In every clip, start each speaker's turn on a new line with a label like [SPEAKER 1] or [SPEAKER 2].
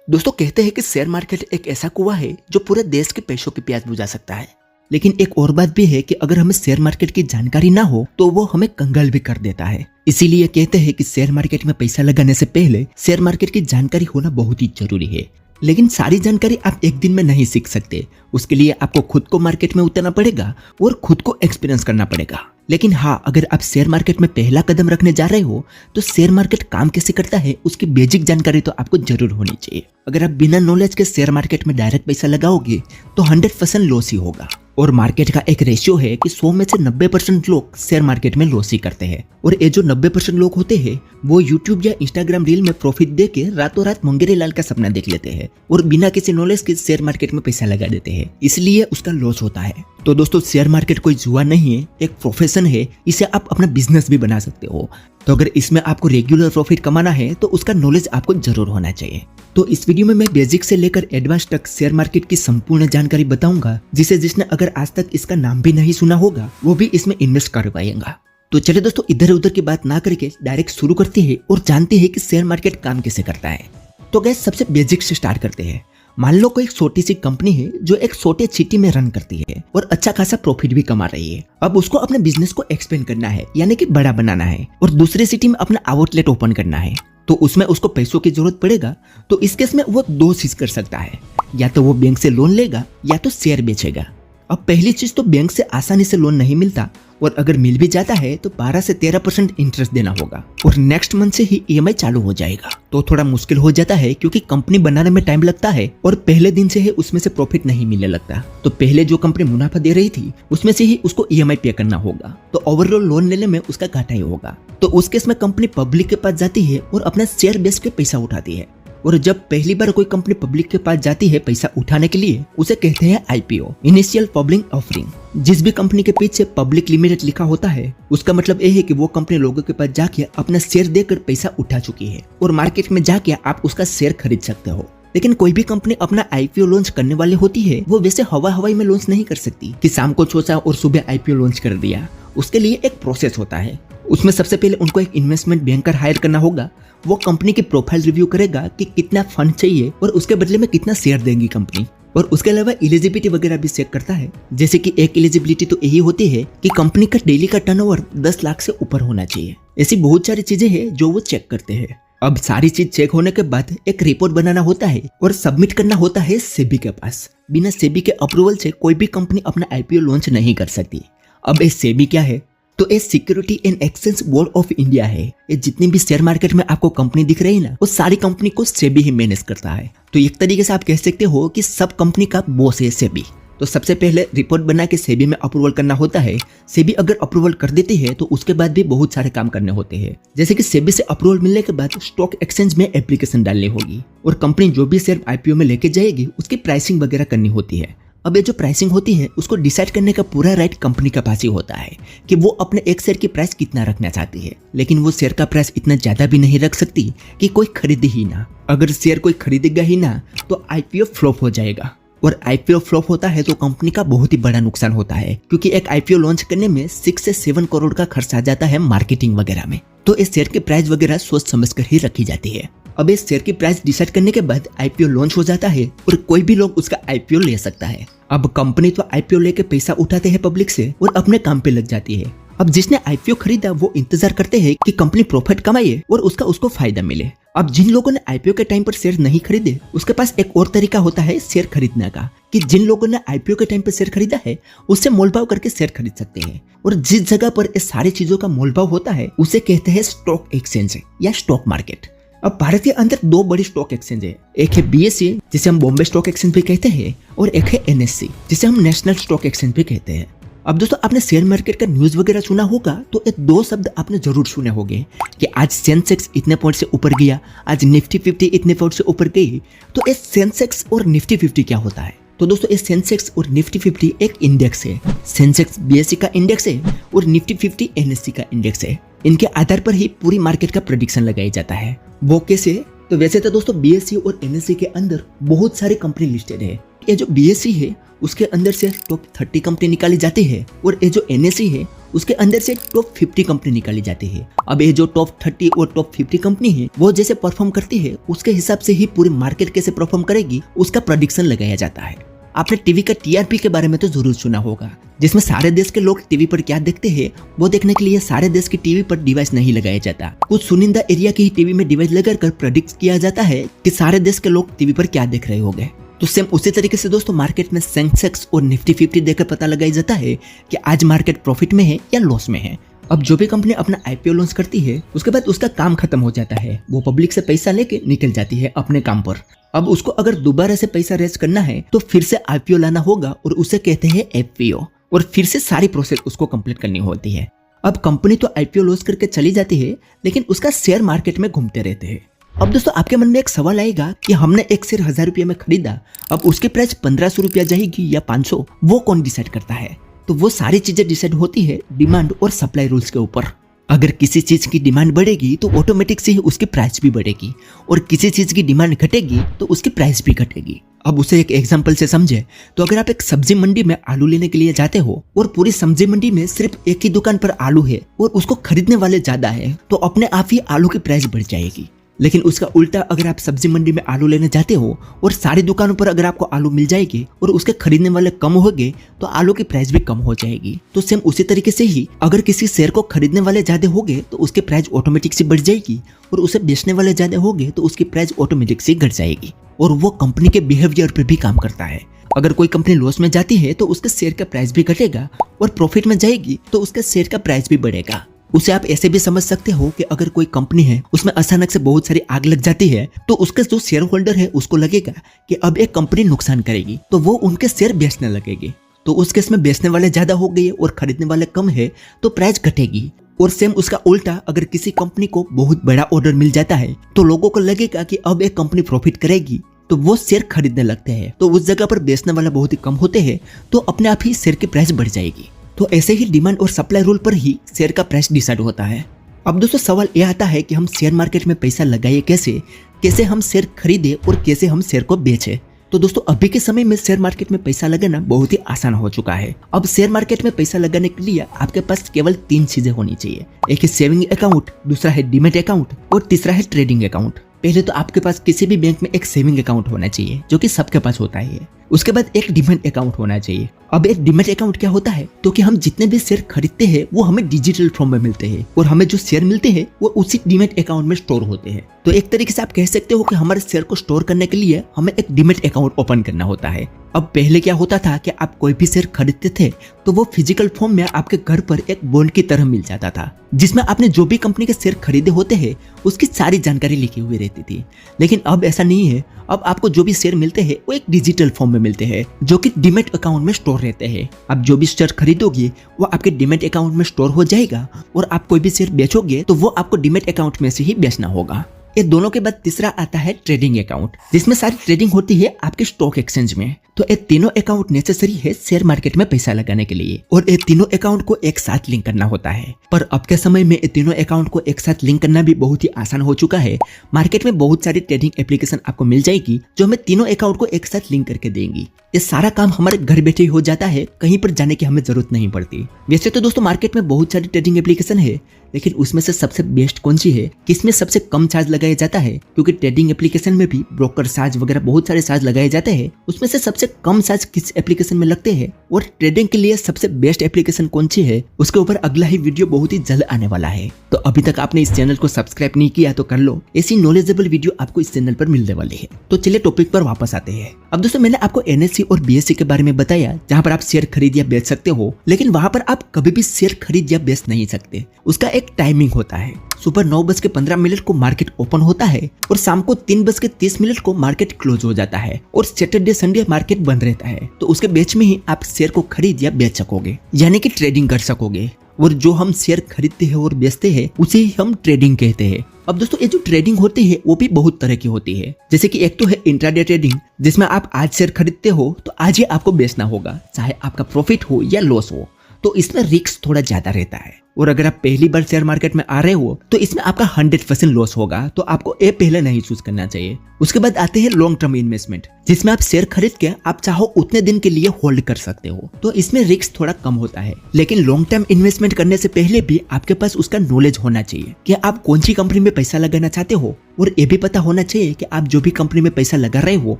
[SPEAKER 1] दोस्तों कहते हैं कि शेयर मार्केट एक ऐसा कुआं है जो पूरे देश के पैसों की प्यास बुझा सकता है। लेकिन एक और बात भी है कि अगर हमें शेयर मार्केट की जानकारी ना हो तो वो हमें कंगाल भी कर देता है। इसीलिए कहते हैं कि शेयर मार्केट में पैसा लगाने से पहले शेयर मार्केट की जानकारी होना बहुत ही जरूरी है। लेकिन सारी जानकारी आप एक दिन में नहीं सीख सकते। उसके लिए आपको खुद को मार्केट में उतरना पड़ेगा और खुद को एक्सपीरियंस करना पड़ेगा। लेकिन हाँ, अगर आप शेयर मार्केट में पहला कदम रखने जा रहे हो तो शेयर मार्केट काम कैसे करता है उसकी बेसिक जानकारी तो आपको जरूर होनी चाहिए। अगर आप बिना नॉलेज के शेयर मार्केट में डायरेक्ट पैसा लगाओगे तो 100% लॉस ही होगा। और मार्केट का एक रेशियो है कि 100 में से 90% लोग शेयर मार्केट में लॉस ही करते हैं। और ये जो 90% लोग होते हैं वो यूट्यूब या इंस्टाग्राम रील में प्रॉफिट दे के रातों रात मंगेरे लाल का सपना देख लेते हैं और बिना किसी नॉलेज के शेयर मार्केट में पैसा लगा देते हैं, इसलिए उसका लॉस होता है। तो दोस्तों, शेयर मार्केट कोई जुआ नहीं है, एक प्रोफेशन है। इसे आप अपना बिजनेस भी बना सकते हो। तो अगर इसमें आपको रेगुलर प्रॉफिट कमाना है तो उसका नॉलेज आपको जरूर होना चाहिए। तो इस वीडियो में मैं बेसिक से लेकर एडवांस तक शेयर मार्केट की संपूर्ण जानकारी बताऊंगा, जिसने अगर आज तक इसका नाम भी नहीं सुना होगा वो भी इसमें इन्वेस्ट कर पाएगा। तो चलिए दोस्तों, इधर उधर की बात ना करके डायरेक्ट शुरू करते हैं और जानते हैं कि शेयर मार्केट काम कैसे करता है। तो गाइस, सबसे बेसिक से स्टार्ट करते हैं। मान लो कोई एक छोटी सी कंपनी है जो एक छोटे सिटी में रन करती है और अच्छा खासा प्रॉफिट भी कमा रही है। अब उसको अपने बिजनेस को एक्सपेंड करना है, यानी कि बड़ा बनाना है और दूसरे सिटी में अपना आउटलेट ओपन करना है। तो उसमें उसको पैसों की जरूरत पड़ेगा। तो इस केस में वो दो चीज कर सकता है, या तो वो बैंक से लोन लेगा या तो शेयर बेचेगा। अब पहली चीज तो बैंक से आसानी से लोन नहीं मिलता और अगर मिल भी जाता है तो 12 से 13% इंटरेस्ट देना होगा और नेक्स्ट मंथ से ही ईएमआई चालू हो जाएगा। तो थोड़ा मुश्किल हो जाता है क्योंकि कंपनी बनाने में टाइम लगता है और पहले दिन से ही उसमें से प्रॉफिट नहीं मिलने लगता। तो पहले जो कंपनी मुनाफा दे रही थी उसमें से ही उसको ईएमआई पे करना होगा, तो ओवरऑल लोन लेने में उसका घाटा ही होगा। तो उस केस में कंपनी पब्लिक के पास जाती है और अपना शेयर बेच के पैसा उठाती है। और जब पहली बार कोई कंपनी पब्लिक के पास जाती है पैसा उठाने के लिए, उसे कहते हैं आईपीओ, इनिशियल पब्लिक ऑफरिंग। जिस भी कंपनी के पीछे पब्लिक लिमिटेड लिखा होता है उसका मतलब यह है कि वो कंपनी लोगों के पास जाके अपना शेयर देकर पैसा उठा चुकी है और मार्केट में जाके आप उसका शेयर खरीद सकते हो। लेकिन कोई भी कंपनी अपना आईपीओ लॉन्च करने वाली होती है वो वैसे हवाई में लॉन्च नहीं कर सकती कि शाम को सोचा और सुबह आईपीओ लॉन्च कर दिया। उसके लिए एक प्रोसेस होता है। उसमें सबसे पहले उनको एक इन्वेस्टमेंट बैंकर हायर करना होगा। वो कंपनी की प्रोफाइल रिव्यू करेगा कि कितना फंड चाहिए और उसके बदले में कितना शेयर देंगी कंपनी। और उसके अलावा एलिजिबिलिटी वगैरह भी चेक करता है। जैसे कि एक एलिजिबिलिटी तो यही होती है कि कंपनी का डेली का टर्नओवर 10 लाख से ऊपर होना चाहिए। ऐसी बहुत सारी चीजें हैं जो वो चेक करते हैं। अब सारी चीज चेक होने के बाद एक रिपोर्ट बनाना होता है और सबमिट करना होता है सेबी के पास। बिना सेबी के अप्रूवल से कोई भी कंपनी अपना आईपीओ लॉन्च नहीं कर सकती। अब ये सेबी क्या है? तो ये security and exchange board of India है। ये जितनी भी शेयर मार्केट में आपको कंपनी दिख रही है ना, वो सारी कंपनी को सेबी ही मैनेज करता है। तो एक तरीके से आप कह सकते हो कि सब कंपनी का बॉस है सेबी। तो सबसे पहले रिपोर्ट बना के सेबी में अप्रूवल करना होता है। सेबी अगर अप्रूवल कर देती है तो उसके बाद भी बहुत सारे काम करने होते हैं। जैसे कि सेबी से अप्रूवल मिलने के बाद स्टॉक एक्सचेंज में एप्लीकेशन डालनी होगी और कंपनी जो भी शेयर आईपीओ में लेके जाएगी उसकी प्राइसिंग वगैरह करनी होती है। अब ये जो प्राइसिंग होती है उसको डिसाइड करने का पूरा राइट कंपनी के पास ही होता है कि वो अपने एक शेयर की प्राइस कितना रखना चाहती है। लेकिन वो शेयर का प्राइस इतना ज्यादा भी नहीं रख सकती कि कोई खरीदे ही ना। अगर शेयर कोई खरीदेगा ही ना तो आईपीओ फ्लॉप हो जाएगा और आईपीओ फ्लॉप होता है तो कंपनी का बहुत ही बड़ा नुकसान होता है, क्योंकि एक आईपीओ लॉन्च करने में 6 से 7 करोड़ का खर्च आ जाता है मार्केटिंग वगैरह में। तो इस शेयर की प्राइस वगैरह सोच समझ कर ही रखी जाती है। अब इस शेयर की प्राइस डिसाइड करने के बाद आईपीओ लॉन्च हो जाता है और कोई भी लोग उसका आईपीओ ले सकता है। अब कंपनी तो आईपीओ लेके पैसा उठाते हैं पब्लिक से और अपने काम पे लग जाती है। अब जिसने आईपीओ खरीदा वो इंतजार करते हैं कि कंपनी प्रॉफिट कमाए और उसको फायदा मिले। अब जिन लोगों ने आईपीओ के टाइम पर शेयर नहीं खरीदे उसके पास एक और तरीका होता है शेयर खरीदने का, कि जिन लोगों ने आईपीओ के टाइम पर शेयर खरीदा है उससे मोलभाव करके शेयर खरीद सकते हैं। और जिस जगह पर इस सारी चीजों का मोलभाव होता है उसे कहते हैं स्टॉक एक्सचेंज या स्टॉक मार्केट। अब भारत के अंदर 2 बड़ी स्टॉक एक्सचेंज है। एक है बीएसई जिसे हम बॉम्बे स्टॉक एक्सचेंज भी कहते हैं और एक है एनएससी जिसे हम नेशनल स्टॉक एक्सचेंज भी कहते हैं। अब दोस्तों, आपने शेयर मार्केट का न्यूज वगैरह सुना होगा तो ये 2 शब्द आपने जरूर सुने होंगे कि आज सेंसेक्स इतने पॉइंट से ऊपर गया, आज निफ्टी 50 इतने पॉइंट से ऊपर गई। तो ये सेंसेक्स और निफ्टी 50 क्या होता है? तो दोस्तों, ये सेंसेक्स और निफ्टी 50 एक इंडेक्स है। सेंसेक्स बीएसई का इंडेक्स है और निफ्टी 50 एनएससी का इंडेक्स है। इनके आधार पर ही पूरी मार्केट का प्रेडिक्शन लगाया जाता है। वो कैसे? तो वैसे तो दोस्तों बीएसई और एनएससी के अंदर बहुत सारी कंपनी लिस्टेड है। ये जो बीएसई है उसके अंदर से टॉप 30 कंपनी निकाली जाती है और ये जो एनएससी है उसके अंदर से टॉप 50 कंपनी निकाली जाती है। अब ये जो टॉप 30 और टॉप 50 कंपनी है वो जैसे परफॉर्म करती है उसके हिसाब से ही पूरी मार्केट कैसे परफॉर्म करेगी उसका प्रेडिक्शन लगाया जाता है। आपने टीवी का टीआरपी के बारे में तो जरूर सुना होगा, जिसमें सारे देश के लोग टीवी पर क्या देखते हैं वो देखने के लिए सारे देश की टीवी पर डिवाइस नहीं लगाया जाता। कुछ चुनिंदा एरिया की ही टीवी में डिवाइस लगाकर प्रेडिक्ट किया जाता है कि सारे देश के लोग टीवी पर क्या देख रहे होंगे। तो सेम उसी तरीके से दोस्तों मार्केट में सेंसेक्स और निफ्टी 50 देखकर पता लगाया जाता है कि आज मार्केट प्रॉफिट में है या लॉस में है। अब जो भी कंपनी अपना आईपीओ लॉन्च करती है उसके बाद उसका काम खत्म हो जाता है, वो पब्लिक से पैसा लेके निकल जाती है अपने काम पर। अब उसको अगर दोबारा से पैसा रेज करना है तो फिर से आईपीओ लाना होगा और उसे कहते हैं एफपीओ, और फिर से सारी प्रोसेस उसको कंप्लीट करनी होती है। अब कंपनी तो आईपीओ लॉन्च करके चली जाती है लेकिन उसका शेयर मार्केट में घूमते रहते हैं। अब दोस्तों आपके मन में एक सवाल आएगा कि हमने एक शेयर 1000 रुपये में खरीदा, अब उसकी प्राइस 1500 रुपया जाएगी या 500, वो कौन डिसाइड करता है? तो वो सारी चीजें डिसाइड होती है डिमांड और सप्लाई रूल्स के ऊपर। अगर किसी चीज की डिमांड बढ़ेगी तो ऑटोमेटिक से ही उसकी प्राइस भी बढ़ेगी, और किसी चीज की डिमांड घटेगी तो उसकी प्राइस भी घटेगी। अब उसे एक एग्जांपल से समझे तो अगर आप एक सब्जी मंडी में आलू लेने के लिए जाते हो और पूरी सब्जी मंडी में सिर्फ एक ही दुकान पर आलू है और उसको खरीदने वाले ज्यादा है तो अपने आप ही आलू की प्राइस बढ़ जाएगी। लेकिन उसका उल्टा, अगर आप सब्जी मंडी में आलू लेने जाते हो और सारी दुकानों पर अगर आपको आलू मिल जाएगी और उसके खरीदने वाले कम होंगे तो आलू की प्राइस भी कम हो जाएगी। तो सेम उसी तरीके से ही अगर किसी शेयर को खरीदने वाले ज्यादा होंगे तो उसकी प्राइस ऑटोमेटिक से बढ़ जाएगी, और उसे बेचने वाले ज्यादा होंगे तो उसकी प्राइस ऑटोमेटिक से घट जाएगी। और वो कंपनी के बिहेवियर पर भी काम करता है। अगर कोई कंपनी लॉस में जाती है तो उसके शेयर का प्राइस भी घटेगा, और प्रॉफिट में जाएगी तो उसके शेयर का प्राइस भी बढ़ेगा। उसे आप ऐसे भी समझ सकते हो कि अगर कोई कंपनी है उसमें अचानक से बहुत सारी आग लग जाती है तो उसके जो शेयर होल्डर है उसको लगेगा कि अब एक कंपनी नुकसान करेगी तो वो उनके शेयर बेचने लगेगी। तो उस केस में बेचने वाले ज्यादा हो गए और खरीदने वाले कम है तो प्राइस घटेगी। और सेम उसका उल्टा, अगर किसी कंपनी को बहुत बड़ा ऑर्डर मिल जाता है तो लोगों को लगेगा कि अब एक कंपनी प्रॉफिट करेगी तो वो शेयर खरीदने लगते हैं। तो उस जगह पर बेचने वाला बहुत ही कम होते हैं तो अपने आप ही शेयर की प्राइस बढ़ जाएगी। तो ऐसे ही डिमांड और सप्लाई रूल पर ही शेयर का प्राइस डिसाइड होता है। अब दोस्तों सवाल यह आता है कि हम शेयर मार्केट में पैसा लगाए कैसे हम शेयर खरीदे और कैसे हम शेयर को बेचे। तो दोस्तों अभी के समय में शेयर मार्केट में पैसा लगाना बहुत ही आसान हो चुका है। अब शेयर मार्केट में पैसा लगाने के लिए आपके पास केवल 3 चीजें होनी चाहिए। एक है सेविंग अकाउंट, दूसरा है डीमैट अकाउंट और तीसरा है ट्रेडिंग अकाउंट। पहले तो आपके पास किसी भी बैंक में एक सेविंग अकाउंट होना चाहिए जो कि सबके पास होता है। उसके बाद एक डीमैट अकाउंट होना चाहिए। अब एक डीमैट अकाउंट क्या होता है, तो कि हम जितने भी शेयर खरीदते हैं वो हमें डिजिटल फॉर्म में मिलते हैं और हमें जो शेयर मिलते हैं वो उसी डीमैट अकाउंट में स्टोर होते हैं। तो एक तरीके से आप कह सकते हो कि हमारे शेयर को स्टोर करने के लिए हमें एक डीमैट अकाउंट ओपन करना होता है। अब पहले क्या होता था कि आप कोई भी शेयर खरीदते थे तो वो फिजिकल फॉर्म में आपके घर पर एक बॉन्ड की तरह मिल जाता था, जिसमें आपने जो भी कंपनी के शेयर खरीदे होते हैं उसकी सारी जानकारी लिखी हुई रहती थी। लेकिन अब ऐसा नहीं है। अब आपको जो भी शेयर मिलते हैं वो एक डिजिटल फॉर्म में मिलते हैं जो कि डीमैट अकाउंट में स्टोर रहते हैं। आप जो भी शेयर खरीदोगे वो आपके डीमैट अकाउंट में स्टोर हो जाएगा, और आप कोई भी शेयर बेचोगे तो वो आपको डीमैट अकाउंट में से ही बेचना होगा। ये दोनों के बाद तीसरा आता है ट्रेडिंग अकाउंट, जिसमें सारी ट्रेडिंग होती है आपके स्टॉक एक्सचेंज में। तो ये तीनों अकाउंट नेसेसरी है शेयर मार्केट में पैसा लगाने के लिए, और ये तीनों अकाउंट को एक साथ लिंक करना होता है। पर अब के समय में ये तीनों अकाउंट को एक साथ लिंक करना भी बहुत ही आसान हो चुका है। मार्केट में बहुत सारी ट्रेडिंग एप्लीकेशन आपको मिल जाएगी जो हमें तीनों अकाउंट को एक साथ लिंक करके देंगी। ये सारा काम हमारे घर बैठे ही हो जाता है, कहीं पर जाने की हमें जरूरत नहीं पड़ती। वैसे तो दोस्तों मार्केट में बहुत सारी ट्रेडिंग एप्लीकेशन है, लेकिन उसमें से सबसे बेस्ट कौन सी है, किसमें सबसे कम चार्ज लगाया जाता है, क्योंकि ट्रेडिंग एप्लीकेशन में भी ब्रोकर चार्ज वगैरह बहुत सारे चार्ज लगाए जाते हैं, उसमें से सबसे कम चार्ज किस एप्लीकेशन में लगते हैं और ट्रेडिंग के लिए सबसे बेस्ट एप्लीकेशन कौन सी है, उसके ऊपर अगला ही वीडियो बहुत ही जल्द आने वाला है। तो अभी तक आपने इस चैनल को सब्सक्राइब नहीं किया तो कर लो, ऐसी नॉलेजेबल वीडियो आपको इस चैनल पर मिलने वाली है। तो चलिए टॉपिक पर वापस आते हैं। अब दोस्तों मैंने आपको एनएससी और बीएससी के बारे में बताया, जहाँ पर आप शेयर खरीद या बेच सकते हो, लेकिन वहाँ पर आप कभी भी शेयर खरीद या बेच नहीं सकते। उसका एक टाइमिंग होता है। सुबह 9:15 को मार्केट ओपन होता है और शाम को 3:30 को मार्केट क्लोज हो जाता है, और सैटरडे संडे मार्केट बंद रहता है। तो उसके बीच में ही आप शेयर को खरीद या बेच सकोगे, यानी कि ट्रेडिंग कर सकोगे। और जो हम शेयर खरीदते हैं और बेचते हैं उसे ही हम ट्रेडिंग कहते हैं। अब दोस्तों ये जो ट्रेडिंग होती है वो भी बहुत तरह की होती है। जैसे कि एक तो है इंट्राडे ट्रेडिंग, जिसमें आप आज शेयर खरीदते हो तो आज ही आपको बेचना होगा, चाहे आपका प्रॉफिट हो या लॉस हो। तो इसमें रिस्क थोड़ा ज्यादा रहता है। और अगर आप पहली बार शेयर मार्केट में आ रहे हो तो इसमें आपका 100% लॉस होगा, तो आपको ये पहले नहीं चूज करना चाहिए। उसके बाद आते हैं लॉन्ग टर्म इन्वेस्टमेंट, जिसमें आप शेयर खरीद के आप चाहो उतने दिन के लिए होल्ड कर सकते हो, तो इसमें रिस्क थोड़ा कम होता है। लेकिन लॉन्ग टर्म इन्वेस्टमेंट करने से पहले भी आपके पास उसका नॉलेज होना चाहिए कि आप कौन सी कंपनी में पैसा लगाना चाहते हो, और ये भी पता होना चाहिए कि आप जो भी कंपनी में पैसा लगा रहे हो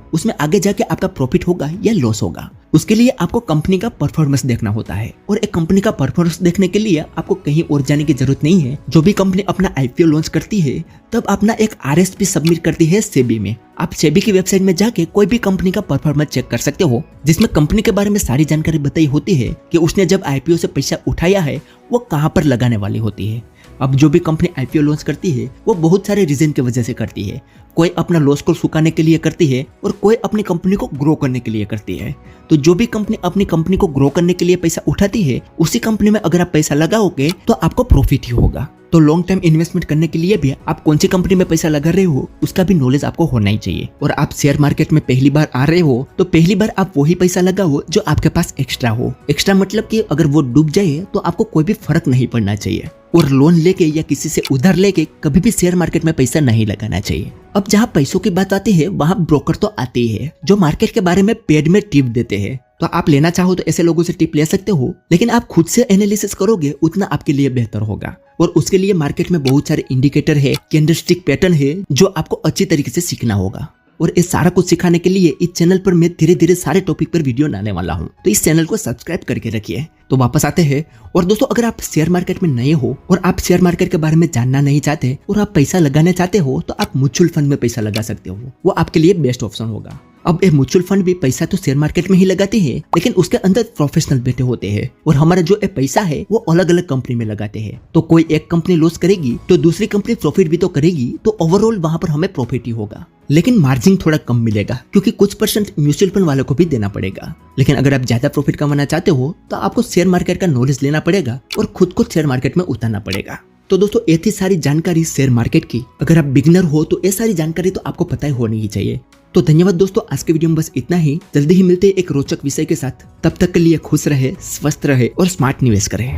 [SPEAKER 1] उसमें आगे जाके आपका प्रॉफिट होगा या लॉस होगा। उसके लिए आपको कंपनी का परफॉर्मेंस देखना होता है, और एक कंपनी का परफॉर्मेंस देखने के लिए आपको कहीं और जाने की जरूरत नहीं है। जो भी कंपनी अपना आईपीओ लॉन्च करती है तब अपना एक आरएसपी सबमिट करती है सेबी में। आप सेबी की वेबसाइट में जाके कोई भी कंपनी का परफॉर्मेंस चेक कर सकते हो, जिसमें कंपनी के बारे में सारी जानकारी बताई होती है कि उसने जब आईपीओ से पैसा उठाया है वो कहां पर लगाने वाली होती है। अब जो भी कंपनी आईपीओ लॉन्च करती है वो बहुत सारे रीजन की वजह से करती है। कोई अपना लॉस को सुखाने के लिए करती है और कोई अपनी कंपनी को ग्रो करने के लिए करती है। तो जो भी कंपनी अपनी कंपनी को ग्रो करने के लिए पैसा उठाती है उसी कंपनी में अगर आप पैसा लगाओगे तो आपको प्रॉफिट ही होगा। तो लॉन्ग टर्म इन्वेस्टमेंट करने के लिए भी आप कौन सी कंपनी में पैसा लगा रहे हो उसका भी नॉलेज आपको होना ही चाहिए। और आप शेयर मार्केट में पहली बार आ रहे हो तो पहली बार आप वही पैसा लगाओ जो आपके पास एक्स्ट्रा हो। एक्स्ट्रा मतलब कि अगर वो डूब जाए तो आपको कोई भी फर्क नहीं पड़ना चाहिए, और लोन लेके या किसी से उधार लेके कभी भी शेयर मार्केट में पैसा नहीं लगाना चाहिए। अब जहाँ पैसों की बात आती है वहाँ ब्रोकर तो आते ही है जो मार्केट के बारे में पेड में टिप देते हैं। तो आप लेना चाहो तो ऐसे लोगों से टिप ले सकते हो, लेकिन आप खुद से एनालिसिस करोगे उतना आपके लिए बेहतर होगा। और उसके लिए मार्केट में बहुत सारे इंडिकेटर है, कैंडलस्टिक पैटर्न है जो आपको अच्छी तरीके से सीखना होगा। और इस सारा कुछ सिखाने के लिए इस चैनल पर मैं धीरे धीरे सारे टॉपिक पर वीडियो लाने वाला हूँ, तो इस चैनल को सब्सक्राइब करके रखिए। तो वापस आते हैं, और दोस्तों अगर आप शेयर मार्केट में नए हो और आप शेयर मार्केट के बारे में जानना नहीं चाहते और आप पैसा लगाना चाहते हो तो आप म्यूचुअल फंड में पैसा लगा सकते हो, वो आपके लिए बेस्ट ऑप्शन होगा। अब ये म्यूचुअल फंड भी पैसा तो शेयर मार्केट में ही लगाते हैं, लेकिन उसके अंदर प्रोफेशनल बैठे होते हैं, और हमारा जो ये पैसा है वो अलग अलग कंपनी में लगाते हैं। तो कोई एक कंपनी लॉस करेगी तो दूसरी कंपनी प्रॉफिट भी तो करेगी, तो ओवरऑल वहां पर हमें प्रॉफिट ही होगा, लेकिन मार्जिन थोड़ा कम मिलेगा क्योंकि कुछ परसेंट म्यूचुअल फंड वालों को भी देना पड़ेगा। लेकिन अगर आप ज्यादा प्रॉफिट कमाना चाहते हो तो आपको शेयर मार्केट का नॉलेज लेना पड़ेगा और खुद को शेयर मार्केट में उतारना पड़ेगा। तो दोस्तों ये थी सारी जानकारी शेयर मार्केट की। अगर आप बिगिनर हो तो ये सारी जानकारी तो आपको पता ही होनी ही चाहिए। तो धन्यवाद दोस्तों, आज के वीडियो में बस इतना ही। जल्दी ही मिलते हैं एक रोचक विषय के साथ। तब तक के लिए खुश रहे, स्वस्थ रहे और स्मार्ट निवेश करें।